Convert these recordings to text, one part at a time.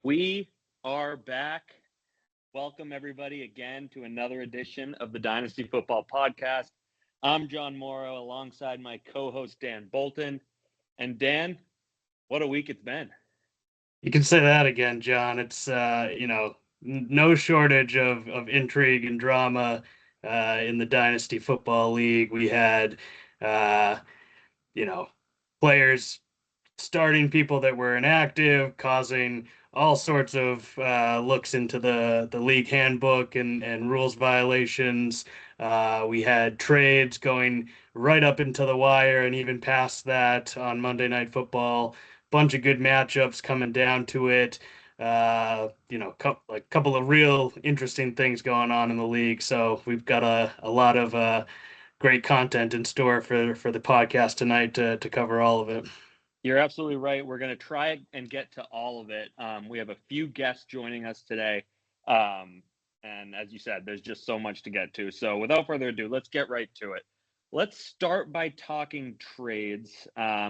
We are back. Welcome, everybody, again to another edition of the Dynasty Football Podcast. I'm John Morrow alongside my co host, Dan Bolton. And Dan, what a week it's been. You can say that again, John. It's no shortage of intrigue and drama in the Dynasty Football League. We had uh, you know players starting people that were inactive, causing all sorts of looks into the league handbook and rules violations. We had trades going right up into the wire and even past that on Monday Night Football. Bunch of good matchups coming down to it. Couple of real interesting things going on in the league. So we've got a lot of great content in store for the podcast tonight to cover all of it. You're absolutely right. We're going to try and get to all of it. We have a few guests joining us today. And as you said, there's just so much to get to. So without further ado, let's get right to it. Let's start by talking trades.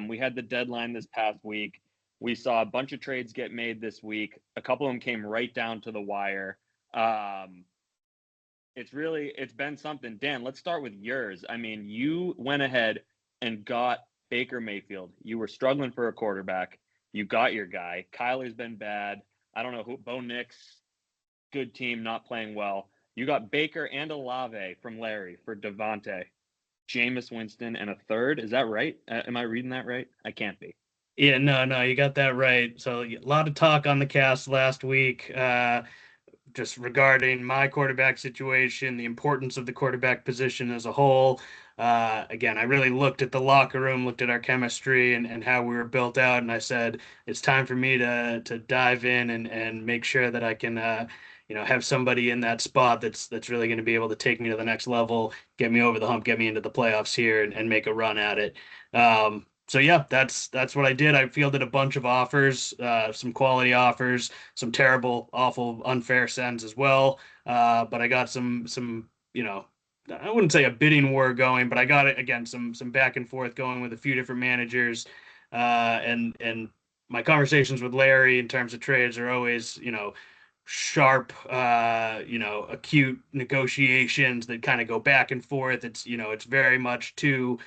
We had the deadline this past week. We saw a bunch of trades get made this week. A couple of them came right down to the wire. It's been something. Dan, let's start with yours. I mean, you went ahead and got Baker Mayfield. You were struggling for a quarterback. You got your guy. Kyler's been bad. I don't know who. Bo Nix, good team, not playing well. You got Baker and Olave from Larry for Devontae, Jameis Winston, and a third. Is that right? Am I reading that right? I can't be. Yeah, no, you got that right. So a lot of talk on the cast last week, just regarding my quarterback situation, the importance of the quarterback position as a whole. Again, I really looked at the locker room, looked at our chemistry and how we were built out, and I said it's time for me to dive in and make sure that I can have somebody in that spot that's really going to be able to take me to the next level, get me over the hump, get me into the playoffs here, and make a run at it. So yeah, that's what I did. I fielded a bunch of offers, some quality offers, some terrible, awful, unfair sends as well. But I got some I wouldn't say a bidding war going, but I got it again, some back and forth going with a few different managers. And my conversations with Larry in terms of trades are always, sharp, acute negotiations that kind of go back and forth. It's very much too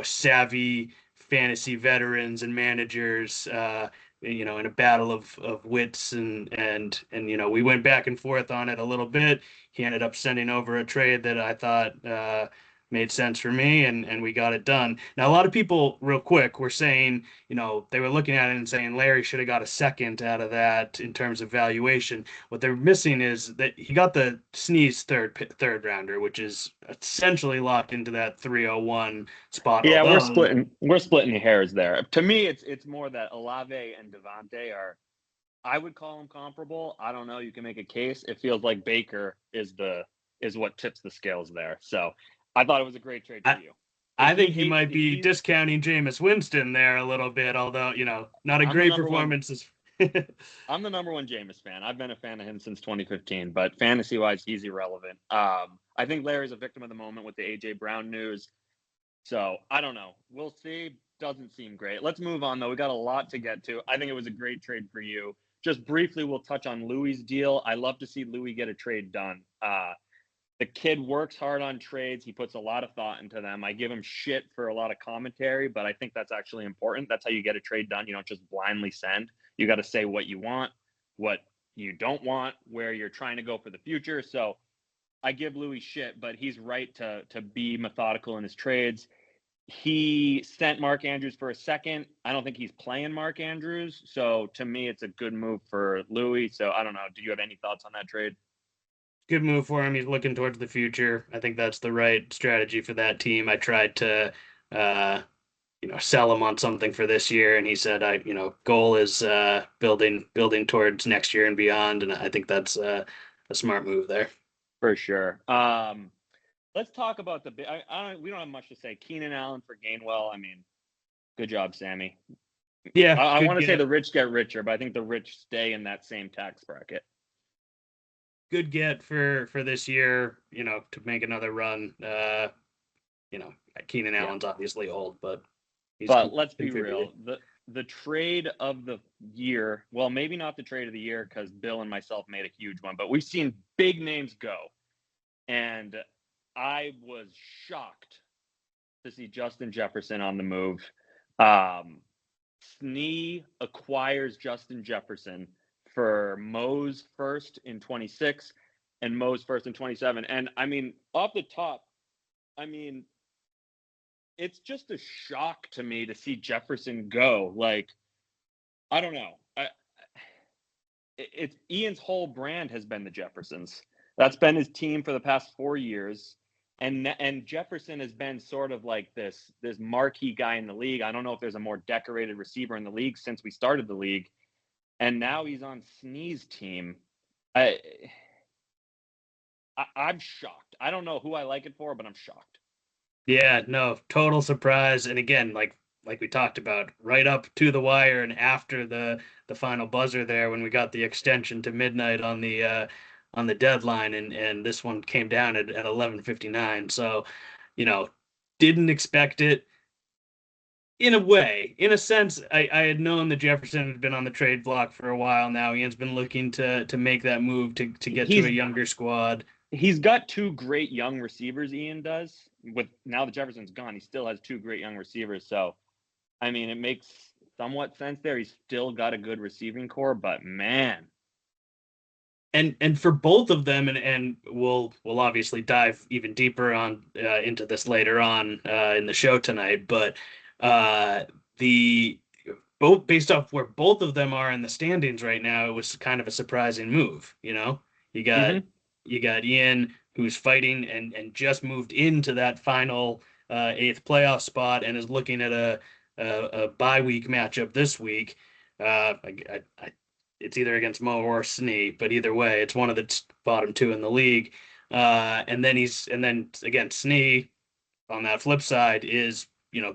savvy fantasy veterans and managers, in a battle of wits and we went back and forth on it a little bit. He ended up sending over a trade that I thought made sense for me, and we got it done. Now, a lot of people, real quick, were saying, they were looking at it and saying Larry should have got a second out of that in terms of valuation. What they're missing is that he got the sneeze third rounder, which is essentially locked into that 301 spot. Yeah, Although, we're splitting hairs there. To me, it's more that Olave and Devontae are, I would call them comparable. I don't know. You can make a case. It feels like Baker is what tips the scales there. So I thought it was a great trade for you. I think you might be discounting Jameis Winston there a little bit, although, not a great performance. I'm the number one Jameis fan. I've been a fan of him since 2015, but fantasy-wise, he's irrelevant. I think Larry's a victim of the moment with the A.J. Brown news. So I don't know. We'll see. Doesn't seem great. Let's move on, though. We got a lot to get to. I think it was a great trade for you. Just briefly, we'll touch on Louis' deal. I love to see Louis get a trade done. The kid works hard on trades. He puts a lot of thought into them. I give him shit for a lot of commentary, but I think that's actually important. That's how you get a trade done. You don't just blindly send. You got to say what you want, what you don't want, where you're trying to go for the future. So I give Louis shit, but he's right to be methodical in his trades. He sent Mark Andrews for a second. I don't think he's playing Mark Andrews. So to me, it's a good move for Louis. So I don't know. Do you have any thoughts on that trade? Good move for him. He's looking towards the future. I think that's the right strategy for that team. I tried to, sell him on something for this year, and he said, goal is building towards next year and beyond, and I think that's a smart move there. For sure. Let's talk about we don't have much to say. Keenan Allen for Gainwell. I mean, good job, Sammy. Yeah, I want to say the rich get richer, but I think the rich stay in that same tax bracket. Good get for this year, to make another run. Keenan Allen's obviously old, but let's be real. the trade of the year, well, maybe not the trade of the year because Bill and myself made a huge one, but we've seen big names go. And I was shocked to see Justin Jefferson on the move. Snee acquires Justin Jefferson for Mo's first in 26 and Mo's first in 27. And I mean, off the top, I mean, it's just a shock to me to see Jefferson go. Like, I don't know. It's Ian's whole brand has been the Jeffersons. That's been his team for the past 4 years. And Jefferson has been sort of like this marquee guy in the league. I don't know if there's a more decorated receiver in the league since we started the league. And now he's on Snee's team. I'm shocked. I don't know who I like it for, but I'm shocked. Yeah, no, total surprise. And again, like we talked about, right up to the wire and after the final buzzer there when we got the extension to midnight on the deadline, and this one came down at 11:59. So, didn't expect it. In a way, in a sense, I had known that Jefferson had been on the trade block for a while now. Ian's been looking to make that move to get to a younger squad. He's got 2 great young receivers, Ian does. With now that Jefferson's gone, he still has 2 great young receivers. So, I mean, it makes somewhat sense there. He's still got a good receiving core, but man. And for both of them, and we'll obviously dive even deeper on into this later on in the show tonight, but the both based off where both of them are in the standings right now, it was kind of a surprising move. You got Ian, who's fighting and just moved into that final 8th playoff spot and is looking at a bye week matchup this week. It's either against Mo or Snee, but either way, it's one of the bottom 2 in the league. And then again, Snee on that flip side is,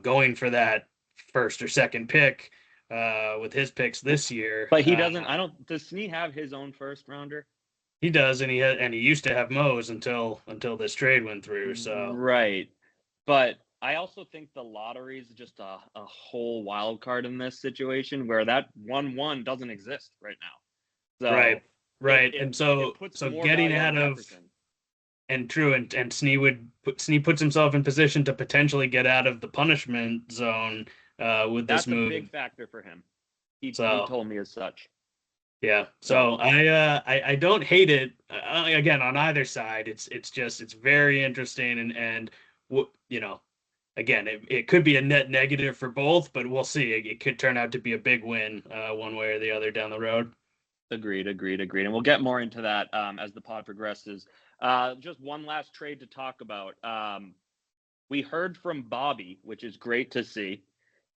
going for that first or second pick with his picks this year. But he doesn't. Does Snee have his own first rounder? He does, and he used to have Mo's until this trade went through. So right, but I also think the lottery is just a whole wild card in this situation where that 1-1 doesn't exist right now. So right, and so getting out of Jefferson. And true, and Snee puts himself in position to potentially get out of the punishment zone with this move. That's a big factor for him. He told me as such. Yeah, so I don't hate it. Again, on either side, it's very interesting, and again, it could be a net negative for both, but we'll see. It could turn out to be a big win one way or the other down the road. Agreed. And we'll get more into that as the pod progresses. Just one last trade to talk about. We heard from Bobby, which is great to see.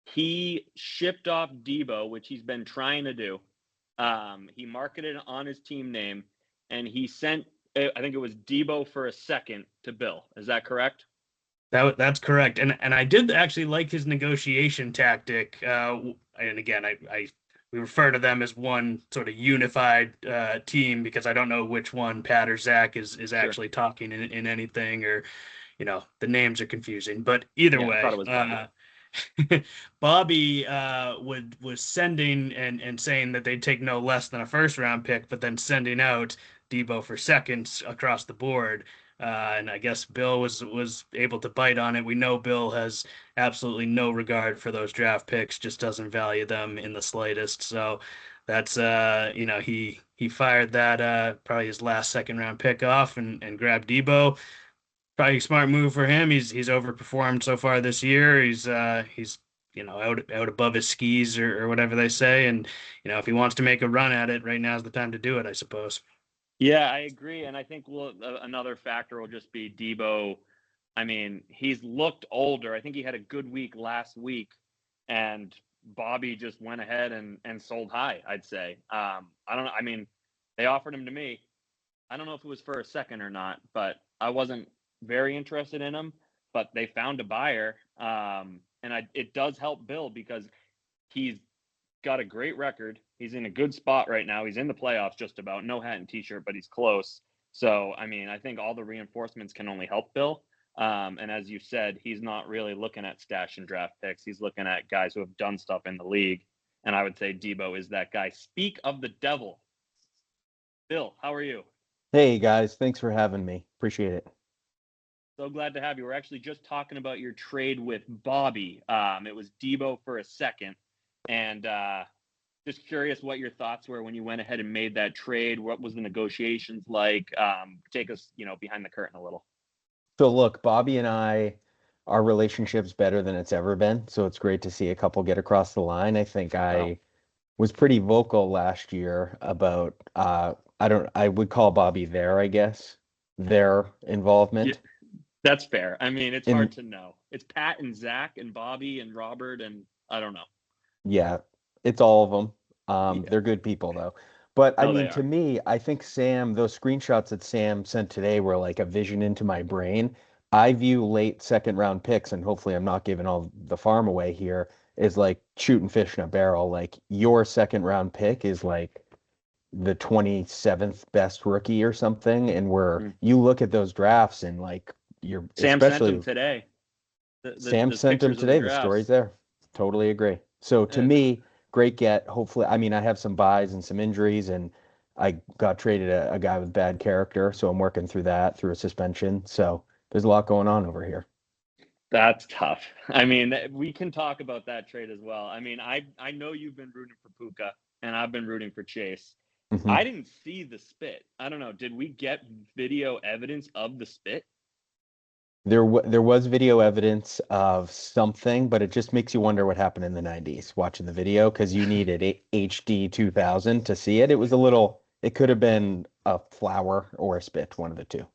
He shipped off Debo, which he's been trying to do. He marketed on his team name, and he sent, I think it was Debo for a second to Bill. Is that correct? That's correct. And I did actually like his negotiation tactic. And again, we refer to them as one sort of unified team because I don't know which one Pat or Zach is actually talking in anything, or the names are confusing. But either way, I thought it was Bobby was sending and saying that they'd take no less than a first round pick, but then sending out Debo for seconds across the board. And I guess Bill was able to bite on it. We know Bill has absolutely no regard for those draft picks, just doesn't value them in the slightest. So that's he fired that probably his last second round pick off and grabbed Debo. Probably a smart move for him. He's overperformed so far this year. He's out above his skis or whatever they say. And if he wants to make a run at it, right now is the time to do it, I suppose. Yeah, I agree. And I think another factor will just be Debo. I mean, he's looked older. I think he had a good week last week, and Bobby just went ahead and sold high, I'd say. I don't know. I mean, they offered him to me. I don't know if it was for a second or not, but I wasn't very interested in him. But they found a buyer, and it does help Bill because he's got a great record. He's in a good spot right now. He's in the playoffs just about. No hat and t-shirt, but he's close. So, I mean, I think all the reinforcements can only help Bill. And as you said, he's not really looking at stash and draft picks. He's looking at guys who have done stuff in the league. And I would say Debo is that guy. Speak of the devil. Bill, how are you? Hey guys, thanks for having me. Appreciate it. So glad to have you. We're actually just talking about your trade with Bobby. It was Debo for a second. And just curious what your thoughts were when you went ahead and made that trade. What was the negotiations like? Take us, behind the curtain a little. So look, Bobby and our relationship's better than it's ever been. So it's great to see a couple get across the line. I think I was pretty vocal last year about I would call Bobby their involvement. Yeah, that's fair. I mean, it's In- hard to know. It's Pat and Zach and Bobby and Robert and I don't know. Yeah, it's all of them. Yeah. They're good people though. But I No, they mean, to are. me, I think those screenshots that Sam sent today were like a vision into my brain. I view late second round picks, and hopefully I'm not giving all the farm away here, is like shooting fish in a barrel. Like your second round pick is like the 27th best rookie or something. And you look at those drafts and like Sam sent especially them today. Sam The sent him pictures of the today. The story's drafts. there. Totally agree. So to Uh, me, great get. Hopefully, I mean, I have some buys and some injuries, and I got traded a guy with bad character. So I'm working through that through a suspension. So there's a lot going on over here. That's tough. I mean, we can talk about that trade as well. I mean, I know you've been rooting for Puka, and I've been rooting for Chase. Mhm. I didn't see the spit. I don't know. Did we get video evidence of the spit? There was video evidence of something, but it just makes you wonder what happened in the 90s watching the video because you needed HD 2000 to see it. It could have been a flower or a spit, one of the two.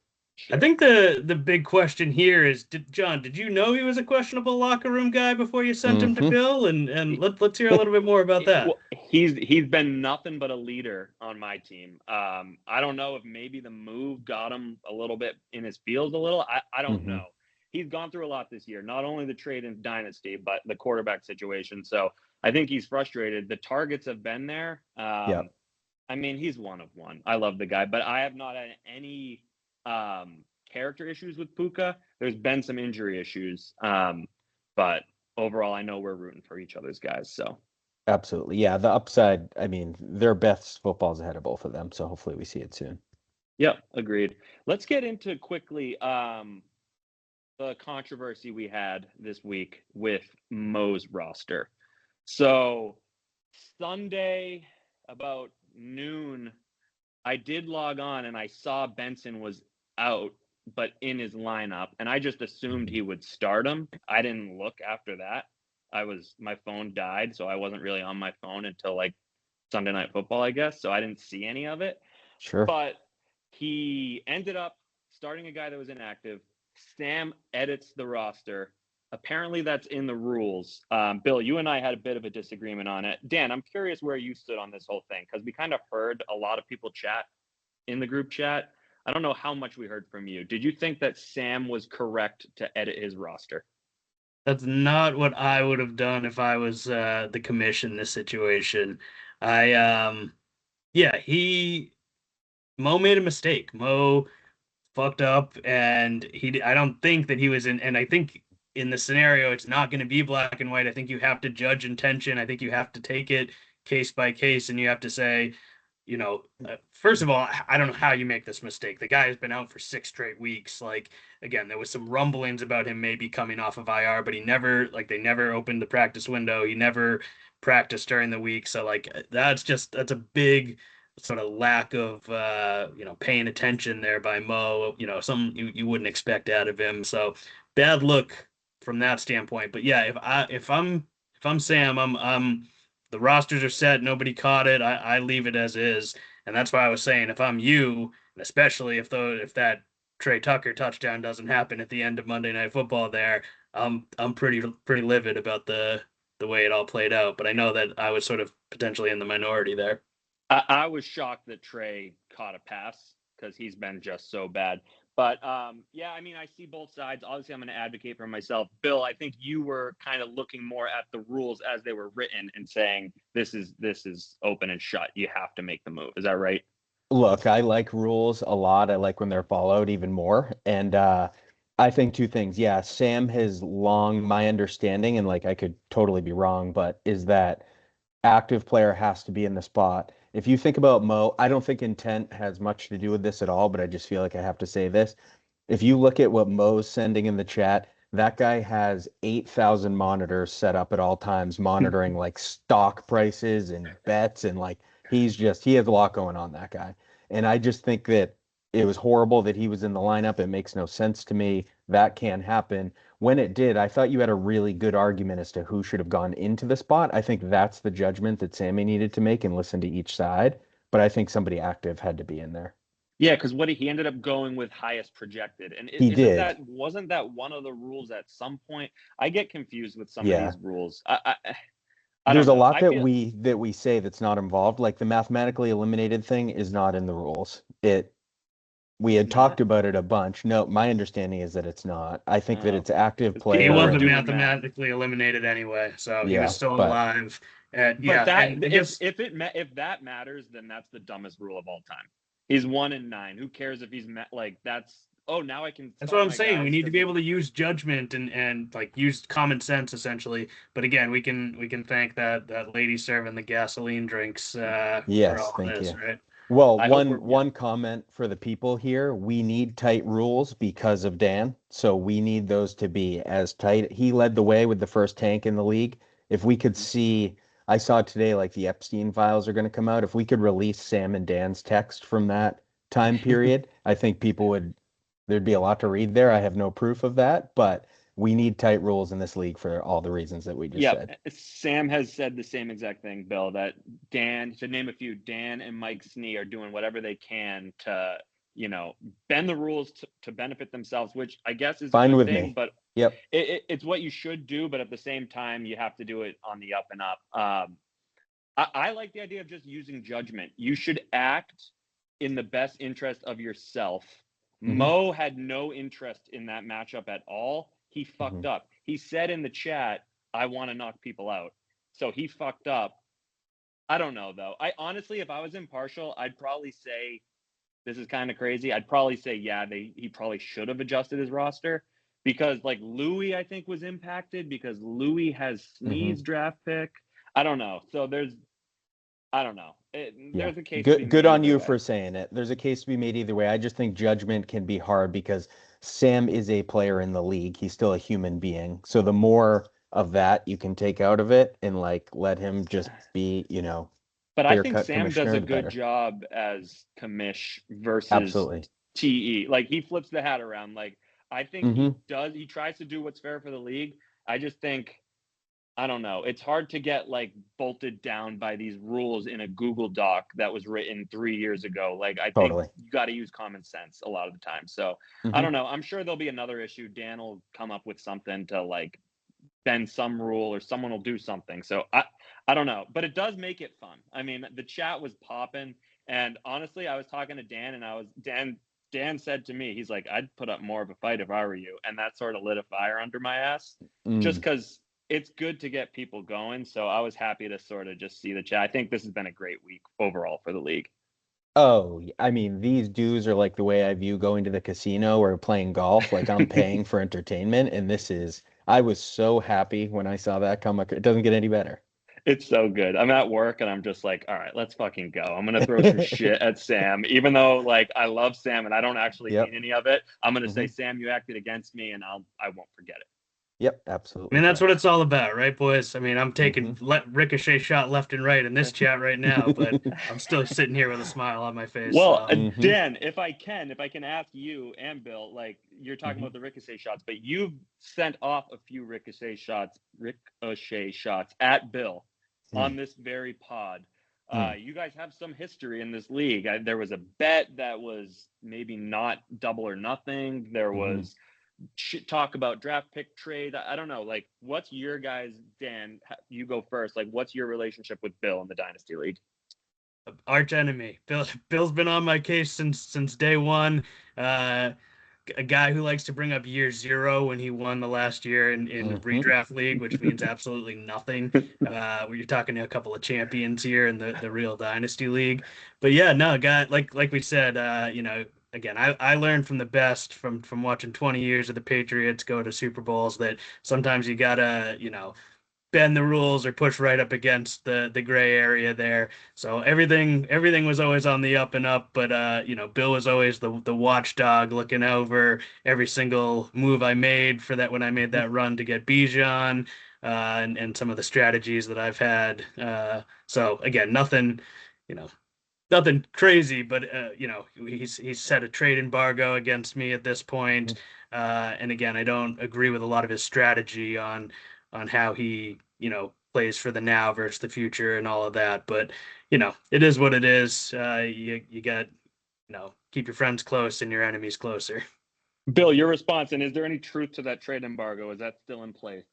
I think the big question here is, did you know he was a questionable locker room guy before you sent him to Mhm. Bill? And let's hear a little bit more about that. Well, he's been nothing but a leader on my team. I don't know if maybe the move got him a little bit in his feels a little. I don't Mhm. know. He's gone through a lot this year, not only the trade in Dynasty, but the quarterback situation. So I think he's frustrated. The targets have been there. Yeah. I mean, he's one of one. I love the guy, but I have not had any character issues with Puka. There's been some injury issues, but overall, I know we're rooting for each other's guys. So Absolutely. Yeah, the upside, I mean, their best football's ahead of both of them, so hopefully we see it soon. yep, agreed. Let's get into quickly the controversy we had this week with Mo's roster. So Sunday about noon, I did log on and I saw Benson was out, but in his lineup, and I just assumed he would start him. I didn't look after that. My phone died, so I wasn't really on my phone until like Sunday Night Football, I guess. So I didn't see any of it. Sure. But he ended up starting a guy that was inactive. Sam edits the roster. Apparently, that's in the rules. Bill, you and I had a bit of a disagreement on it. Dan, I'm curious where you stood on this whole thing because we kind of heard a lot of people chat in the group chat. I don't know how much we heard from you. Did you think that Sam was correct to edit his roster? That's not what I would have done if I was the commission in this situation. I yeah, Mo made a mistake. Mo fucked up, and I don't think that he was in. And I think in the scenario, it's not going to be black and white. I think you have to judge intention. I think you have to take it case by case, and you have to say, first of all, I don't know how you make this mistake. The guy has been out for 6 straight weeks. Like, again, there was some rumblings about him maybe coming off of IR, but they never opened the practice window. He never practiced during the week. So like, that's a big sort of lack of, paying attention there by Mo, something you wouldn't expect out of him. So bad look from that standpoint. But yeah, if I'm Sam, I'm the rosters are set. Nobody caught it. I leave it as is, and that's why I was saying if I'm you, and especially if that Trey Tucker touchdown doesn't happen at the end of Monday Night Football, there, I'm pretty livid about the way it all played out. But I know that I was sort of potentially in the minority there. I was shocked that Trey caught a pass because he's been just so bad. But yeah, I mean, I see both sides. Obviously, I'm going to advocate for myself. Bill, I think you were kind of looking more at the rules as they were written and saying this is open and shut. You have to make the move. Is that right? Look, I like rules a lot. I like when they're followed even more. And I think two things. Yeah, Sam has long, my understanding, and like I could totally be wrong, but is that active player has to be in the spot. If you think about Mo, I don't think intent has much to do with this at all, but I just feel like I have to say this. If you look at what Mo's sending in the chat, that guy has 8,000 monitors set up at all times, monitoring like stock prices and bets. And like he has a lot going on, that guy. And I just think that it was horrible that he was in the lineup. It makes no sense to me. That can't happen. When it did, I thought you had a really good argument as to who should have gone into the spot. I think that's the judgment that Sammy needed to make and listen to each side. But I think somebody active had to be in there. Yeah, because he ended up going with highest projected, and He did. Wasn't that one of the rules at some point? I get confused with some of Yeah. these rules. I There's a don't know. lot that we say that's not involved. Like the mathematically eliminated thing is not in the rules. We had It's talked not? about it a bunch. No, my understanding is that it's not. I think that Oh. it's active It's player. He people wasn't doing math. mathematically eliminated anyway, so he Yeah, was still but- alive. But Yeah, that and I guess if that matters, then that's the dumbest rule of all time. He's 1 in 9. Who cares if he's like that's? Oh, now I can. that's start what I'm my saying. We guys need to 'cause be able to use judgment and like use common sense essentially. But again, we can thank that lady serving the gasoline drinks for Yes, all thank this, you. right? Well, I hope we're- one comment for the people here. We need tight rules because of Dan. So we need those to be as tight. He led the way with the first tank in the league. If we could see, I saw today like the Epstein files are going to come out. If we could release Sam and Dan's text from that time period, I think there'd be a lot to read there. I have no proof of that, but we need tight rules in this league for all the reasons that we just said. Sam has said the same exact thing, Bill, that Dan, to name a few, Dan and Mike Snee are doing whatever they can to, bend the rules to benefit themselves, which I guess is Fine a good with thing, me. but Yep. it's what you should do, but at the same time, you have to do it on the up and up. I like the idea of just using judgment. You should act in the best interest of yourself. Mhm. Mo had no interest in that matchup at all. He fucked Mhm. up. He said in the chat, I want to knock people out. So he fucked up. I don't know, though. I honestly, if I was impartial, I'd probably say, this is kind of crazy. I'd probably say, yeah, he probably should have adjusted his roster because, like, Louis, I think, was impacted because Louis has Snead's draft pick. I don't know. So I don't know. There's a case to be made Good on either you way. for saying it. There's a case to be made either way. I just think judgment can be hard because Sam is a player in the league. He's still a human being. So the more of that you can take out of it and like let him just be, But I think clear-cut Sam does commissioner, a the good better. job as commish versus Absolutely. TE. Like he flips the hat around. Like I think he tries to do what's fair for the league. I just think, I don't know. It's hard to get like bolted down by these rules in a Google Doc that was written 3 years ago. Like I think you got to use common sense a lot of the time. So I don't know. I'm sure there'll be another issue. Dan will come up with something to like bend some rule or someone will do something. So I don't know, but it does make it fun. I mean, the chat was popping, and honestly, I was talking to Dan, and Dan said to me, he's like, I'd put up more of a fight if I were you, and that sort of lit a fire under my ass, just because it's good to get people going. So I was happy to sort of just see the chat. I think this has been a great week overall for the league. Oh, I mean, these dues are like the way I view going to the casino or playing golf. Like I'm paying for entertainment, and I was so happy when I saw that come. It doesn't get any better. It's so good. I'm at work and I'm just like, all right, let's fucking go. I'm gonna throw some shit at Sam, even though like I love Sam and I don't actually mean any of it. I'm gonna say, Sam, you acted against me, and I won't forget it. Yep, absolutely. I mean, that's what it's all about, right, boys? I mean, I'm taking ricochet shot left and right in this chat right now, but I'm still sitting here with a smile on my face. Well, so. Dan, if I can ask you and Bill, like you're talking about the ricochet shots, but you've sent off a few ricochet shots at Bill on this very pod. You guys have some history in this league. There was a bet that was maybe not double or nothing. There was talk about draft pick trade. I don't know. Like, what's your guys, Dan? You go first. Like, what's your relationship with Bill in the Dynasty League? Arch enemy. Bill's been on my case since day one. A guy who likes to bring up year zero when he won the last year in the redraft league, which means absolutely nothing. You're talking to a couple of champions here in the real Dynasty League. But yeah, no, guy, like we said, again, I learned from the best from watching 20 years of the Patriots go to Super Bowls that sometimes you gotta, bend the rules or push right up against the gray area there. So everything was always on the up and up, but Bill was always the watchdog looking over every single move I made for that when I made that run to get Bijan, and some of the strategies that I've had. So again, you know, nothing crazy, but he's set a trade embargo against me at this point. And again, I don't agree with a lot of his strategy on how he plays for the now versus the future and all of that. But it is what it is. You got keep your friends close and your enemies closer. Bill, your response, and is there any truth to that trade embargo? Is that still in place?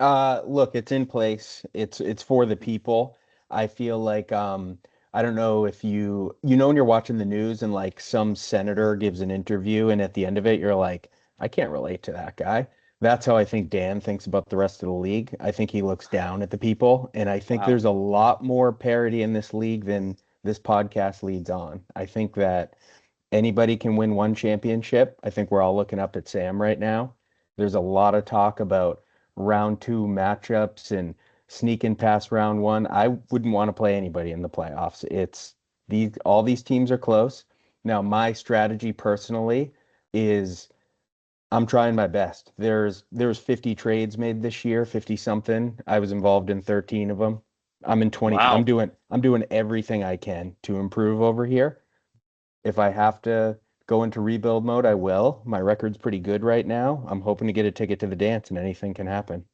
Look, it's in place. It's for the people. I feel like I don't know if when you're watching the news and like some senator gives an interview and at the end of it you're like, I can't relate to that guy. That's how I think Dan thinks about the rest of the league. I think he looks down at the people, and I think Wow. there's a lot more parity in this league than this podcast leads on. I think that anybody can win one championship. I think we're all looking up at Sam right now. There's a lot of talk about round two matchups and sneaking past round one. I wouldn't want to play anybody in the playoffs. It's all these teams are close. Now, my strategy personally is I'm trying my best. There's 50 trades made this year, 50 something. I was involved in 13 of them. I'm in 20. Wow. I'm doing everything I can to improve over here. If I have to go into rebuild mode, I will. My record's pretty good right now. I'm hoping to get a ticket to the dance, and anything can happen.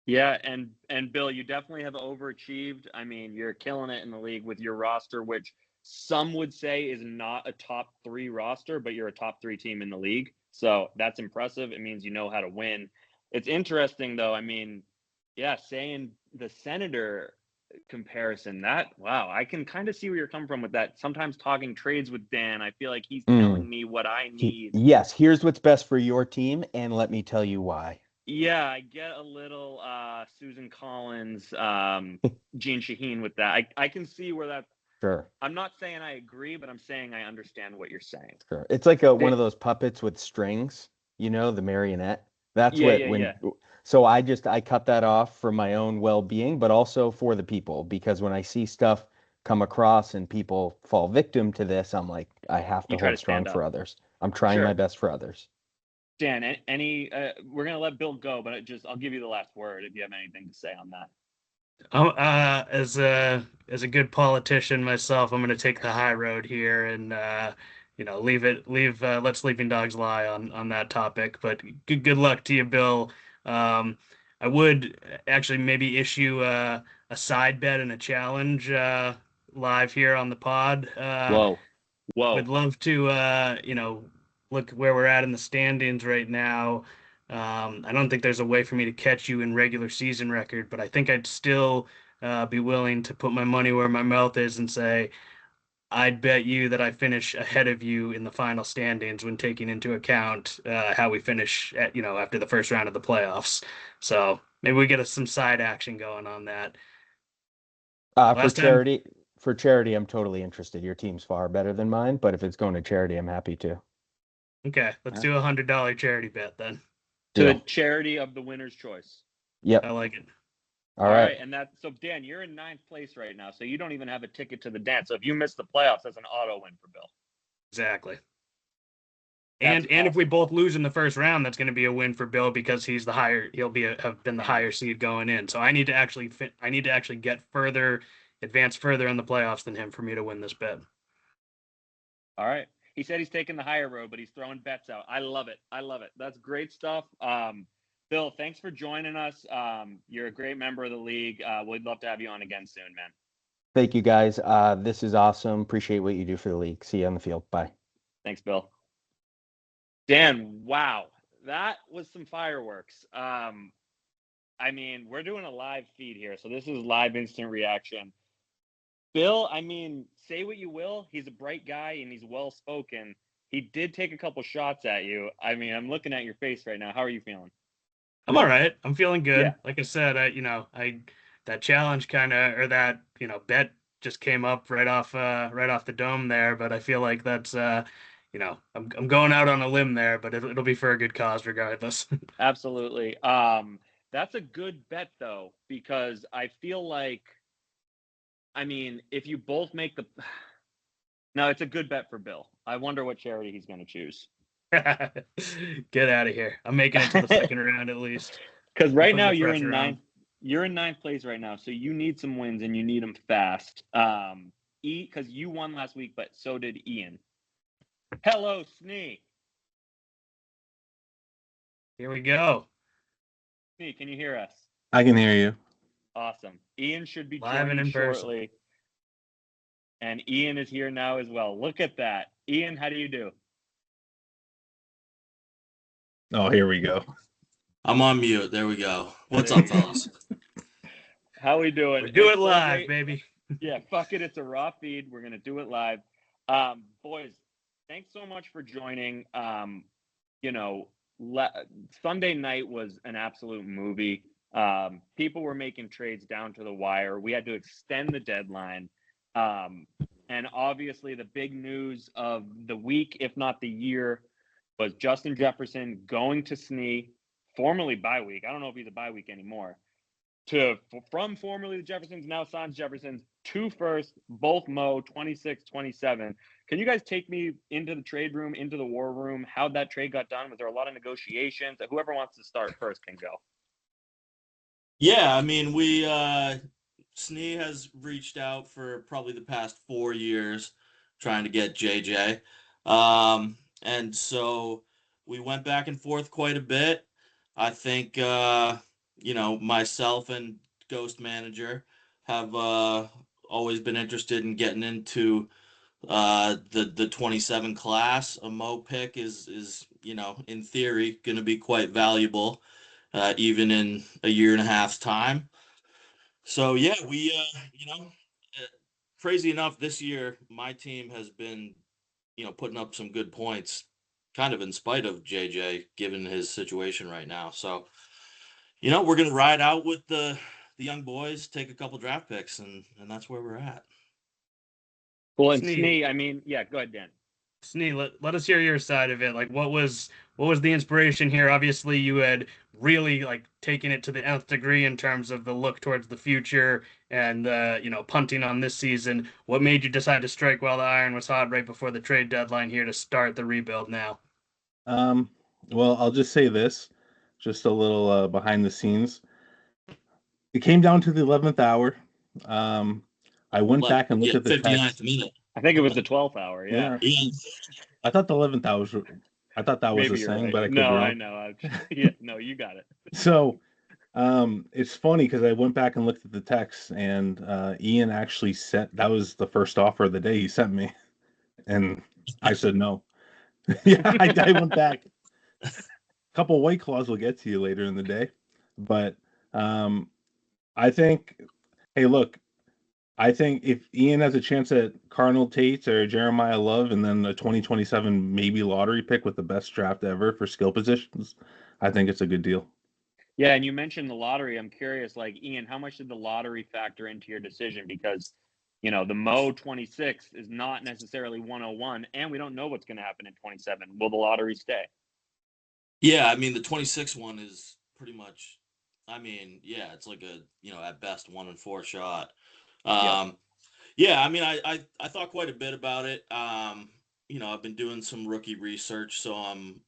Yeah, and Bill, you definitely have overachieved. I mean, you're killing it in the league with your roster, which some would say is not a top 3 roster, but you're a top 3 team in the league. So that's impressive. It means you know how to win. It's interesting though. I mean, yeah, saying the Senator comparison, wow, I can kind of see where you're coming from with that. Sometimes talking trades with Dan, I feel like he's telling me what I need. Yes, here's what's best for your team, and let me tell you why. Yeah, I get a little Susan Collins, Gene Shaheen with that. I can see where that. Sure. I'm not saying I agree, but I'm saying I understand what you're saying. Sure. It's like one of those puppets with strings, the marionette. That's Yeah, what yeah, yeah. so I cut that off for my own well-being, but also for the people, because when I see stuff come across and people fall victim to this, I'm like, I have to You try hold to strong stand up. for others. I'm trying my best for others. Dan, we're gonna let Bill go, but I'll give you the last word if you have anything to say on that. As a good politician myself, I'm going to take the high road here and leave let sleeping dogs lie on that topic. But good luck to you, Bill. I would actually maybe issue a side bet and a challenge live here on the pod. Whoa. Would love to look where we're at in the standings right now. I don't think there's a way for me to catch you in regular season record, but I think I'd still be willing to put my money where my mouth is and say I'd bet you that I finish ahead of you in the final standings when taking into account how we finish at after the first round of the playoffs. So maybe we get some side action going on that. For Last time, charity, I'm totally interested. Your team's far better than mine, but if it's going to charity, I'm happy to. okay, let's do $100 charity bet then. To the charity of the winner's choice. Yep. I like it. All right. And so Dan, you're in 9th place right now, so you don't even have a ticket to the dance. So if you miss the playoffs, that's an auto win for Bill. Exactly. That's And if we awesome. both lose in the first round, that's going to be a win for Bill because he's the higher. He'll have been the higher seed going in. So I need to actually get advance further in the playoffs than him for me to win this bet. All right. He said he's taking the higher road, but he's throwing bets out. I love it. That's great stuff. Bill, thanks for joining us. You're a great member of the league. We'd love to have you on again soon, man. Thank you, guys. This is awesome. Appreciate what you do for the league. See you on the field. Bye. Thanks, Bill. Dan, wow. That was some fireworks. I mean, we're doing a live feed here, so this is live instant reaction. Bill, I mean, say what you will. He's a bright guy and he's well-spoken. He did take a couple shots at you. I mean, I'm looking at your face right now. How are you feeling? I'm all right. I'm feeling good. Yeah. Like I said, that challenge or that, bet just came up right off the dome there, but I feel like that's I'm going out on a limb there, but it'll be for a good cause regardless. Absolutely. That's a good bet though, because I feel like, I mean, if you both make the, no, it's a good bet for Bill. I wonder what charity he's going to choose. Get out of here. I'm making it to the second round at least. Because right now The you're first in round. ninth place right now, so you need some wins and you need them fast. Because you won last week, but so did Ian. Hello, Snee. Here we go. Snee, can you hear us? I can hear you. Awesome. Ian should be Live and joining in person. shortly. And Ian is here now as well. Look at that. Ian, how do you do? Oh, here we go. I'm on mute. There we go. What's There up, you go. fellas? How we doing? We do It's it so live, great. baby. Yeah, fuck it. It's a raw feed. We're going to do it live. Boys, thanks so much for joining. Sunday night was an absolute movie. People were making trades down to the wire. We had to extend the deadline. And obviously the big news of the week, if not the year, was Justin Jefferson going to Snee, formerly bye week. I don't know if he's a bye week anymore. From formerly the Jeffersons, now Sans Jeffersons, 2 firsts, both Mo, 26, 27. Can you guys take me into the trade room, into the war room, how that trade got done? Was there a lot of negotiations? Whoever wants to start first can go. Yeah, I mean, Snee has reached out for probably the past 4 years trying to get JJ. And so we went back and forth quite a bit. I think, myself and Ghost Manager have always been interested in getting into the 27 class. A Mo pick is in theory going to be quite valuable, even in a year and a half's time. So yeah, crazy enough, this year my team has been putting up some good points, kind of in spite of JJ given his situation right now. So we're gonna ride out with the young boys, take a couple draft picks, and that's where we're at. Well, and Snee. Snee, I mean, yeah, go ahead, Dan. Snee, let us hear your side of it. Like, what was the inspiration here? Obviously, you had really taken it to the nth degree in terms of the look towards the future and punting on this season. What made you decide to strike while the iron was hot right before the trade deadline here to start the rebuild now? Well, I'll just say this, just a little behind the scenes. It came down to the 11th hour. I went back and looked at the 59th text. minute. I think it was the 12th hour. Yeah. I thought the 11th hour I thought that was Maybe a you're saying, right. but I could be No, wrong. I know. Yeah, no, you got it. So, it's funny because I went back and looked at the text, and Ian actually sent, that was the first offer of the day he sent me, and I said no. Yeah, I went back. A couple White Claws will get to you later in the day, but I think, hey, look, I think if Ian has a chance at Cardinal Tate or Jeremiah Love, and then a 2027 maybe lottery pick with the best draft ever for skill positions, I think it's a good deal. Yeah, and you mentioned the lottery. I'm curious, Ian, how much did the lottery factor into your decision? Because, the Mo 26 is not necessarily 101, and we don't know what's going to happen in 27. Will the lottery stay? Yeah, I mean the 26 one is pretty much. I mean, yeah, it's like a at best 1 in 4 shot. Yeah, I mean, I thought quite a bit about it. I've been doing some rookie research, so I'm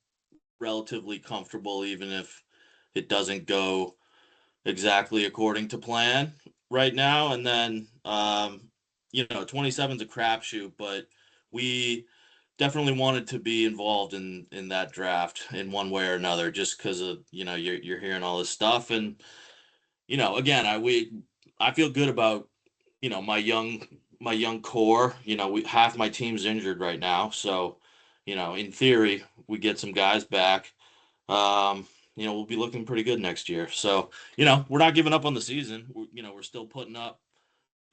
relatively comfortable, even if it doesn't go exactly according to plan right now. And then, 27's a crapshoot, but we definitely wanted to be involved in that draft in one way or another, just because of you're hearing all this stuff, and again, I feel good about my young core. Half my team's injured right now, so in theory we get some guys back. We'll be looking pretty good next year. So we're not giving up on the season. We're still putting up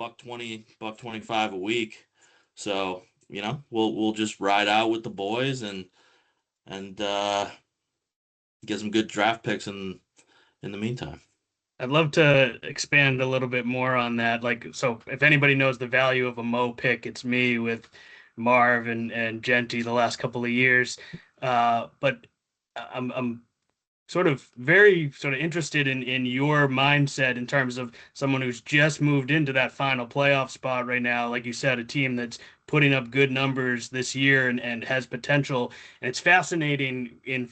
$120, $125 a week. So we'll just ride out with the boys and get some good draft picks in the meantime. I'd love to expand a little bit more on that. So if anybody knows the value of a Mo pick, it's me with Marv and Genty the last couple of years. But I'm sort of very sort of interested in your mindset in terms of someone who's just moved into that final playoff spot right now. Like you said, a team that's putting up good numbers this year and has potential. And it's fascinating in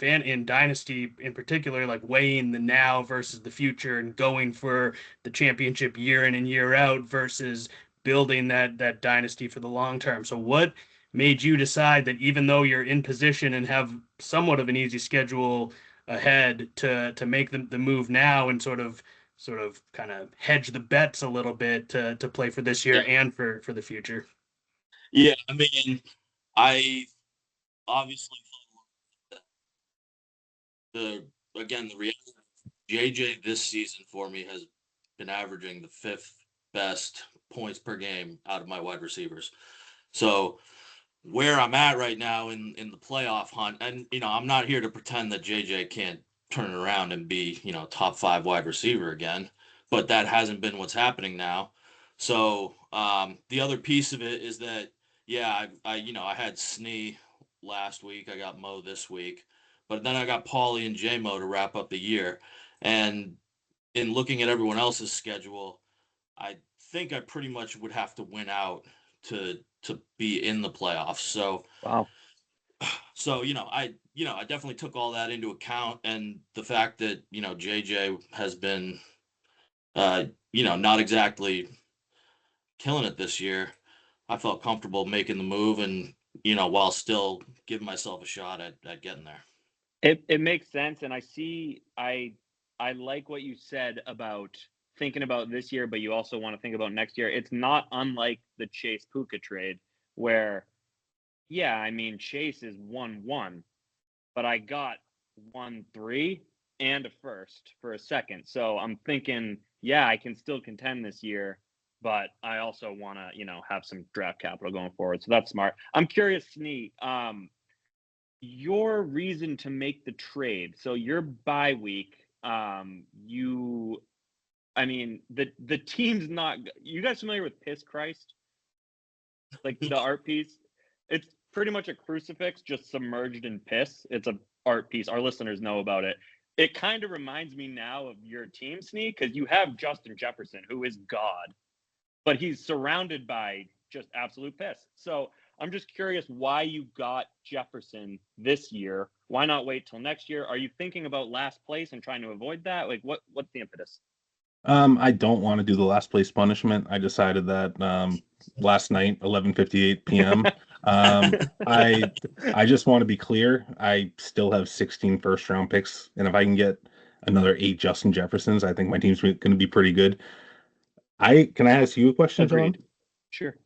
Dynasty in particular, like weighing the now versus the future and going for the championship year in and year out versus building that dynasty for the long term. So what made you decide that even though you're in position and have somewhat of an easy schedule ahead to make the move now and sort of kind of hedge the bets a little bit to play for this year and for the future? Yeah, I mean, I obviously the again the reality JJ this season for me has been averaging the 5th best points per game out of my wide receivers. So where I'm at right now in the playoff hunt, and I'm not here to pretend that JJ can't turn around and be, top 5 wide receiver again, but that hasn't been what's happening now. So the other piece of it is that, yeah, I had Snee last week, I got Mo this week, but then I got Paulie and J-Mo to wrap up the year. And in looking at everyone else's schedule, I think I pretty much would have to win out to be in the playoffs. So Wow. I definitely took all that into account, and the fact that JJ has been not exactly killing it this year, I felt comfortable making the move, and while still giving myself a shot at getting there. It makes sense, and I like what you said about thinking about this year, but you also want to think about next year. It's not unlike the Chase Puka trade, where, yeah, I mean Chase is 1-1, but I got 1-3 and a first for a second. So I'm thinking, yeah, I can still contend this year, but I also want to, have some draft capital going forward. So that's smart. I'm curious, Snee, your reason to make the trade. So your bye week, the team's not. You guys familiar with Piss Christ? Like the art piece? It's pretty much a crucifix just submerged in piss. It's a art piece. Our listeners know about it. It kind of reminds me now of your team, Snee, because you have Justin Jefferson, who is God, but he's surrounded by just absolute piss. So I'm just curious why you got Jefferson this year. Why not wait till next year? Are you thinking about last place and trying to avoid that? Like, what's the impetus? I don't want to do the last place punishment. I decided that last night, 11:58 p.m. I just want to be clear. I still have 16 first round picks, and if I can get another 8 Justin Jeffersons, I think my team's going to be pretty good. Can I ask you a question, Agreed. John? Sure.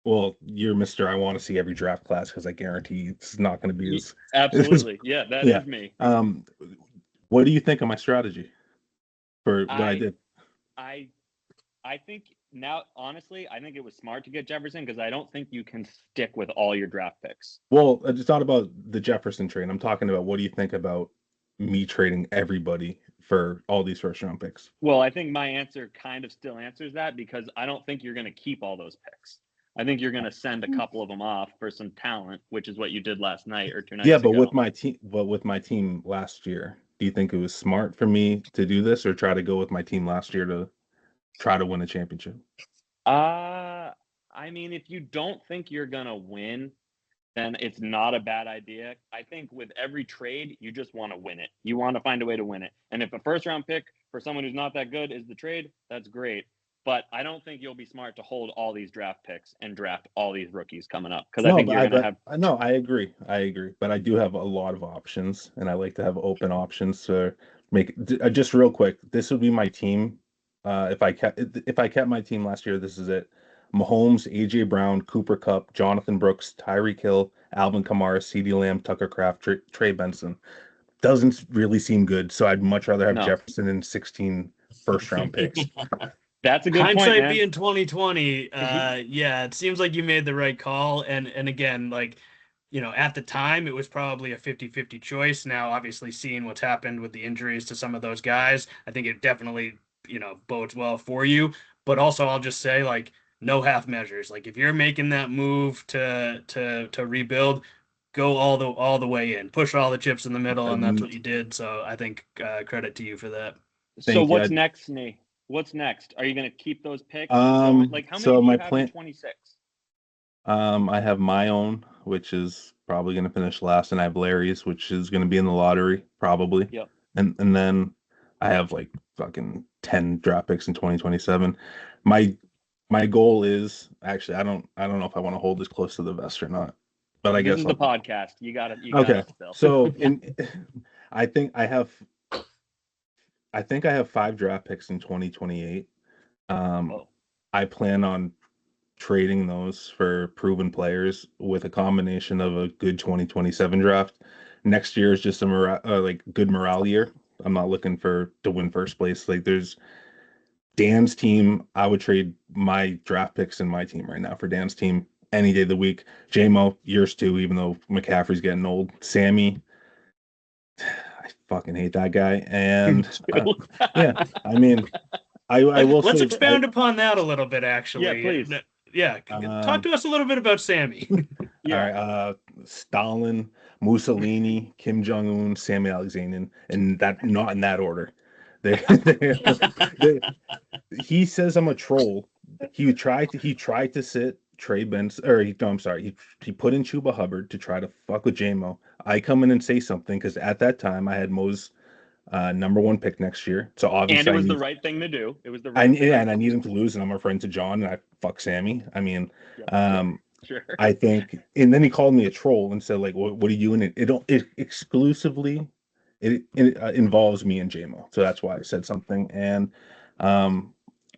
Well, you're Mr. I want to see every draft class because I guarantee it's not going to be as absolutely. Yeah, that is me. What do you think of my strategy for what I did? I think now, honestly, I think it was smart to get Jefferson because I don't think you can stick with all your draft picks. Well, it's not about the Jefferson trade. I'm talking about what do you think about me trading everybody for all these first round picks? Well, I think my answer kind of still answers that because I don't think you're going to keep all those picks. I think you're going to send a couple of them off for some talent, which is what you did last night or 2 nights ago. Yeah, but with my team last year, do you think it was smart for me to do this or try to go with my team last year to try to win a championship? I mean, if you don't think you're going to win, then it's not a bad idea. I think with every trade, you just want to win it. You want to find a way to win it. And if a first round pick for someone who's not that good is the trade, that's great. But I don't think you'll be smart to hold all these draft picks and draft all these rookies coming up because I think you're going to have. No, I agree. But I do have a lot of options, and I like to have open options to make. Just real quick, this would be my team. If I kept my team last year, this is it: Mahomes, AJ Brown, Cooper Kupp, Jonathan Brooks, Tyreek Hill, Alvin Kamara, CeeDee Lamb, Tucker Kraft, Trey Benson. Doesn't really seem good, so I'd much rather have Jefferson and 16 first round picks. That's a good hindsight point, man. being 2020. Yeah, it seems like you made the right call. And again, like, at the time it was probably a 50-50 choice. Now, obviously seeing what's happened with the injuries to some of those guys, I think it definitely, bodes well for you. But also I'll just say, like, no half measures. Like if you're making that move to rebuild, go all the way in, push all the chips in the middle, and that's what you did. So I think credit to you for that. So what's next, Nee? What's next? Are you going to keep those picks? Like how many so do my you have plan, in 26? I have my own, which is probably going to finish last, and I have Larry's, which is going to be in the lottery probably. Yep. And then I have like fucking 10 draft picks in 2027. My goal is actually I don't know if I want to hold this close to the vest or not, but I This guess is the podcast. You got it. okay. Still. So I think I have 5 draft picks in 2028. I plan on trading those for proven players with a combination of a good 2027 draft. Next year is just a like good morale year. I'm not looking to win first place. Like there's Dan's team. I would trade my draft picks in my team right now for Dan's team any day of the week. JMO, yours too, even though McCaffrey's getting old. Sammy, I fucking hate that guy. And yeah, I mean, I will let's say, expound upon that a little bit, actually. Yeah, please. Yeah, talk to us a little bit about Sammy. Yeah. All right, Stalin, Mussolini, Kim Jong Un, Sammy Alexanian, and that not in that order. He says I'm a troll. He tried to sit Trey Benson, or no, I'm sorry. He put in Chuba Hubbard to try to fuck with JMO. I come in and say something because at that time I had Mo's #1 pick next year. So obviously, and it was the right thing to do. It was the right. And I need him to lose, and I'm a friend to John, and I fuck Sammy. I mean, sure. I think, and then he called me a troll and said, like, what are you doing? It exclusively involves me and JMO, so that's why I said something. And I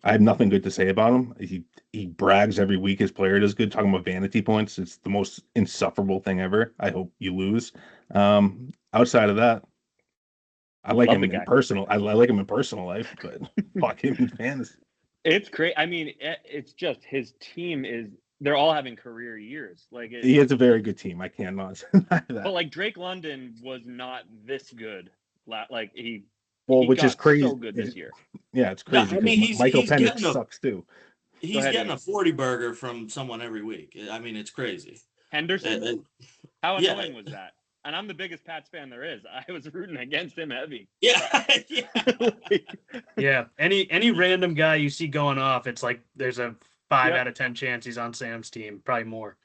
have nothing good to say about him. He brags every week his player does good, talking about vanity points. It's the most insufferable thing ever. I hope you lose. Outside of that, I like him in personal. I like him in personal life, but fuck him in fantasy. It's great. I mean, it's just his team is. They're all having career years. Like he has a very good team. I cannot deny that. But like Drake London was not this good. Like he which is crazy. So good this year. Yeah, it's crazy. No, I mean, Michael Penix sucks too. He's getting a 40 burger from someone every week. I mean, it's crazy. Henderson. How annoying was that? And I'm the biggest Pats fan there is. I was rooting against him heavy. Yeah. Yeah. Any random guy you see going off, it's like there's a 5 out of 10 chance he's on Sam's team, probably more.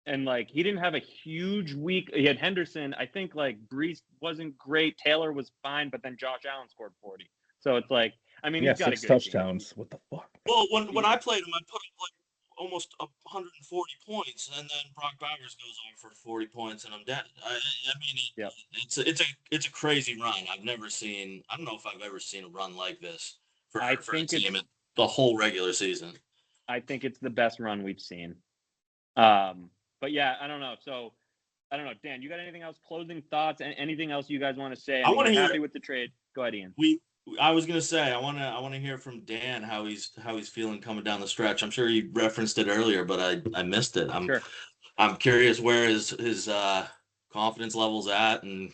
And like he didn't have a huge week. He had Henderson. I think like Brees wasn't great. Taylor was fine, but then Josh Allen scored 40. So it's like, I mean, he's got 6 a good touchdowns. team. What the fuck? Well, when I played him, I put up like almost 140 points, and then Brock Bowers goes off for 40 points, and I'm dead. I mean, it's a crazy run. I've never seen. I don't know if I've ever seen a run like this for a team in the whole regular season. I think it's the best run we've seen. But yeah, I don't know. So I don't know, Dan. You got anything else? Closing thoughts? Anything else you guys want to say? I want to hear. Happy with the trade? Go ahead, Ian. I was gonna say I want to hear from Dan how he's feeling coming down the stretch. I'm sure he referenced it earlier, but I missed it. I'm curious where his confidence level's at, and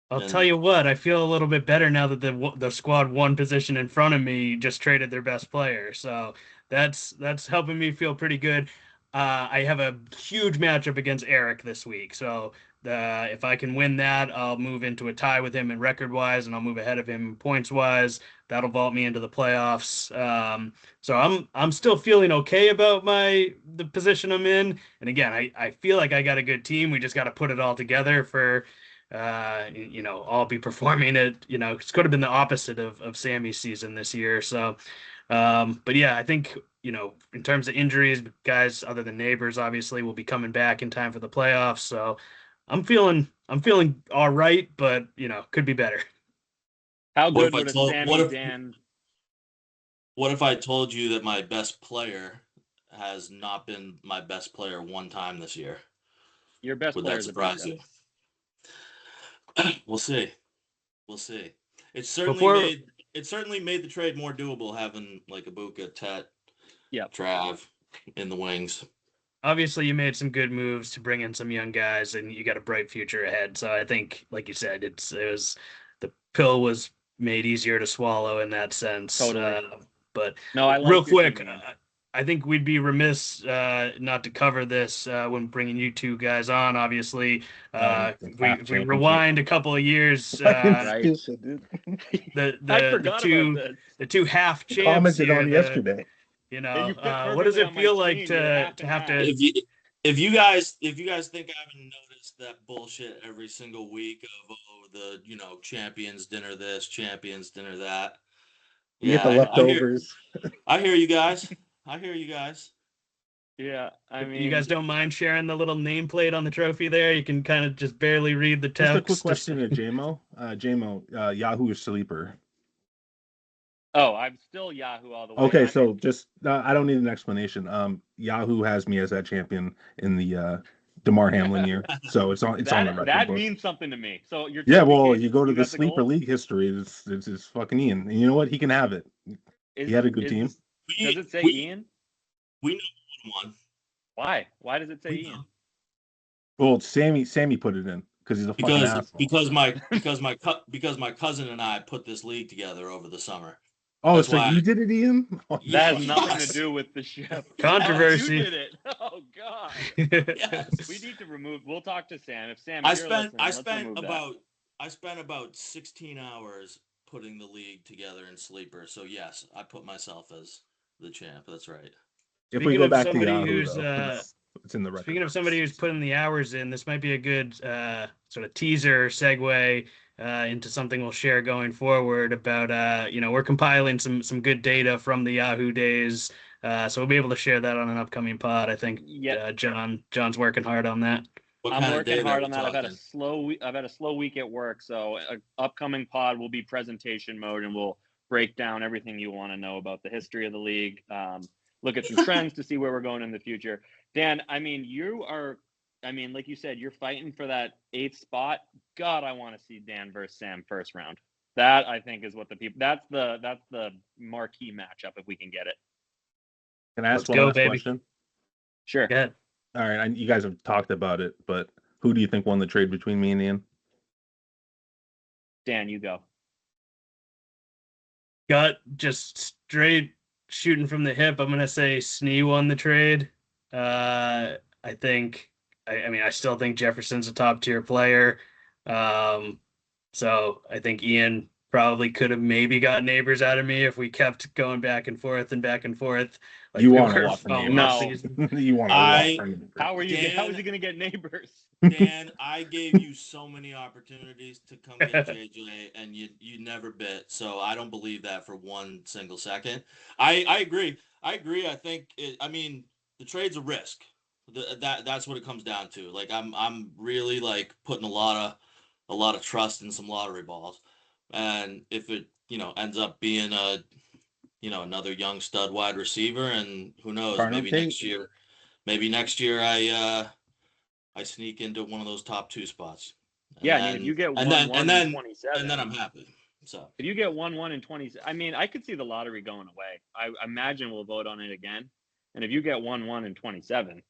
I'll tell you what, I feel a little bit better now that the squad 1 position in front of me just traded their best player. So that's helping me feel pretty good. I have a huge matchup against Eric this week, so if I can win that, I'll move into a tie with him in record-wise, and I'll move ahead of him points-wise. That'll vault me into the playoffs. So I'm still feeling okay about the position I'm in. And again, I feel like I got a good team. We just got to put it all together for I'll be performing it. It could have been the opposite of Sammy's season this year. So, but yeah, I think in terms of injuries, guys other than Neighbors obviously will be coming back in time for the playoffs. So I'm feeling all right, but could be better. How good would a Sammy Dan? What if I told you that my best player has not been my best player one time this year? Your best player. Would that surprise you? We'll see. It certainly made the trade more doable having like Ibuka, Tet, Trav in the wings. Obviously, you made some good moves to bring in some young guys, and you got a bright future ahead. So I think, like you said, the pill was made easier to swallow in that sense. Totally. But no, I like real quick, I think we'd be remiss not to cover this when bringing you two guys on. Obviously, if we rewind a couple of years, Right. Stupid, dude. I forgot about this. the two half champs Commented here, on yesterday. you Yeah, you know, fit what does perfectly it on my feel like team. You're half to and have half. to? If you guys think I haven't noticed that bullshit every single week of the champions dinner this, champions dinner that. You get the Yeah, leftovers. I hear you guys. I hear you guys. Yeah, I mean, You guys don't mind sharing the little nameplate on the trophy there? You can kind of just barely read the Just text. a quick question to JMO. JMO, Yahoo or Sleeper? Oh, I'm still Yahoo all the way. Okay, so just I don't need an explanation. Yahoo has me as that champion in the DeMar Hamlin year, so it's on the record that book. means something to me. So you're Yeah, telling me, well, Casey, you go to the got the Sleeper gold? League history. It's fucking Ian, and you know what? He can have it. He had a good team. Does it say Ian? We know who won. Why? Why does it say Ian? Well, Sammy put it in because he's a fucking asshole. because my cousin and I put this league together over the summer. Oh, That's so why you did it, Ian? That has nothing Yes. to do with the ship. Controversy. You did it. Oh God. Yes. We need to remove. We'll talk to Sam. If Sam, I if you're spent listening, let's remove that. I spent about 16 hours putting the league together in Sleeper. So yes, I put myself as the champ. That's right. If we Speaking go of back to somebody Yahoo, who's, though, it's in the record. Speaking of somebody who's putting the hours in, this might be a good sort of teaser segue into something we'll share going forward about, we're compiling some good data from the Yahoo days. So we'll be able to share that on an upcoming pod. I think John's working hard on that. I'm working hard on that. I've had a slow week at work, so upcoming pod will be presentation mode, and we'll break down everything you want to know about the history of the league. Look at some trends to see where we're going in the future. Dan, I mean, like you said, you're fighting for that 8th spot. God, I want to see Dan versus Sam first round. That I think is what the people. That's the marquee matchup if we can get it. Can I ask Let's go, one last baby. question? Sure. Go ahead. All right, you guys have talked about it, but who do you think won the trade between me and Ian? Dan, you go. Gut, just straight shooting from the hip. I'm gonna say Snee won the trade. I think. I still think Jefferson's a top tier player. So I think Ian probably could have maybe got Neighbors out of me if we kept going back and forth and back and forth. Like you want to walk from Neighbors? No. You want to walk from Neighbors? How is he going to get Neighbors? Dan, I gave you so many opportunities to come get JJ, and you never bit. So I don't believe that for one single second. I agree. I think the trade's a risk. That's what it comes down to. Like I'm really like putting a lot of trust in some lottery balls, and if it ends up being another young stud wide receiver, and who knows, maybe next year I sneak into one of those top 2 spops. If you get 1-1 in 27, and then I'm happy. So if you get 1-1 in 20, I could see the lottery going away. I imagine we'll vote on it again. And if you get 1-1 in 27,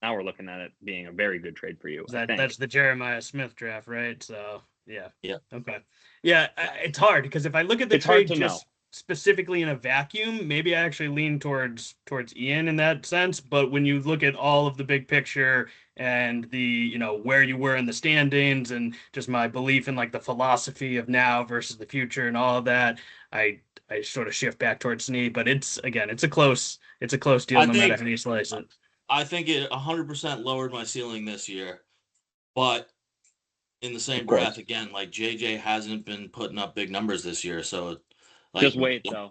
now we're looking at it being a very good trade for you. That's the Jeremiah Smith draft, right? So yeah. Okay. Yeah, it's hard because if I look at the trade just specifically in a vacuum, maybe I actually lean towards Ian in that sense. But when you look at all of the big picture and the where you were in the standings and just my belief in like the philosophy of now versus the future and all of that, I sort of shift back towards Snee. But it's a close deal no matter how you slice it. I think it 100% lowered my ceiling this year, but in the same breath, again, like JJ hasn't been putting up big numbers this year, so like, just wait though.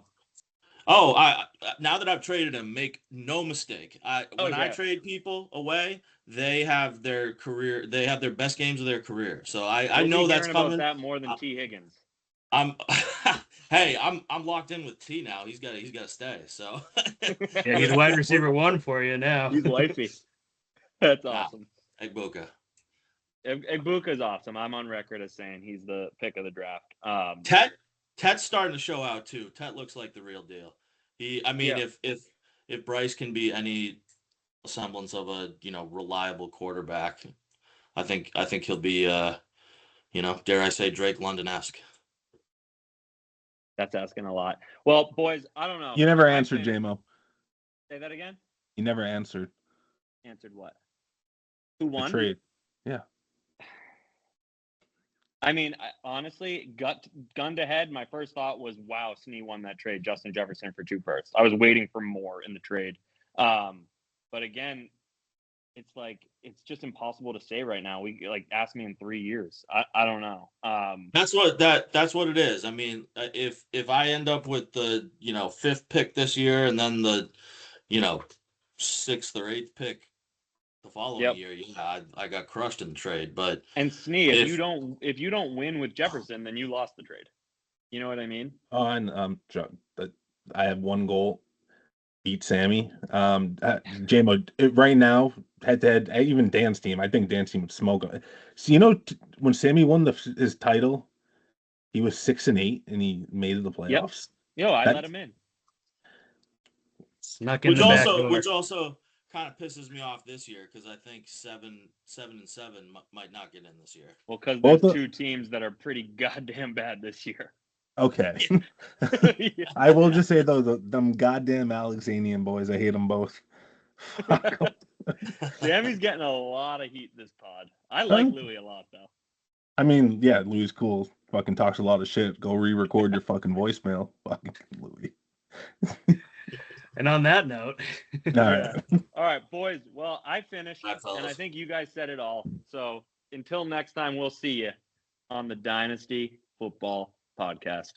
Oh, now that I've traded him, make no mistake. I trade people away, they have their best games of their career. So I know that's coming. About that more than T. Higgins. I'm locked in with T now. He's got to stay. So yeah, he's wide receiver 1 for you now. He's wifey. That's awesome. Egbuka. Egbuka's awesome. I'm on record as saying he's the pick of the draft. Tet's starting to show out too. Tet looks like the real deal. If Bryce can be any semblance of a reliable quarterback, I think he'll be dare I say Drake London-esque. That's asking a lot. Well, boys, I don't know. You never answered, JMO. Say that again. He never answered Answered what? Who the won? trade. Yeah. I mean, honestly, gun to head, my first thought was, wow, Snee won that trade, Justin Jefferson for 2 firsts. I was waiting for more in the trade. But again, it's just impossible to say right now. We ask me in 3 years. I don't know. That's what it is. I mean, if I end up with the 5th pick this year and then the 6th or 8th pick the following year, yeah, I got crushed in the trade. But and Snee, if you don't win with Jefferson, then you lost the trade. You know what I mean? Oh, and I have one goal: beat Sammy. JMO right now, head to head. Even Dan's team. I think Dan's team would smoke him. So when Sammy won his title, he was 6-8 and he made the playoffs. Yo, I let him in. Snuck in the back door. Which also kind of pisses me off this year because I think 7-7 might not get in this year. Well, because there's 2 teams that are pretty goddamn bad this year. Okay. Yeah. I will just say though, them goddamn Alexanian boys, I hate them both. Sammy's getting a lot of heat this pod. I like Louis a lot though. I mean, yeah, Louis cool. Fucking talks a lot of shit. Go re-record your fucking voicemail, fucking Louis. And on that note, All right, boys. Well, I finished, and I think you guys said it all. So until next time, we'll see you on the Dynasty Football Podcast.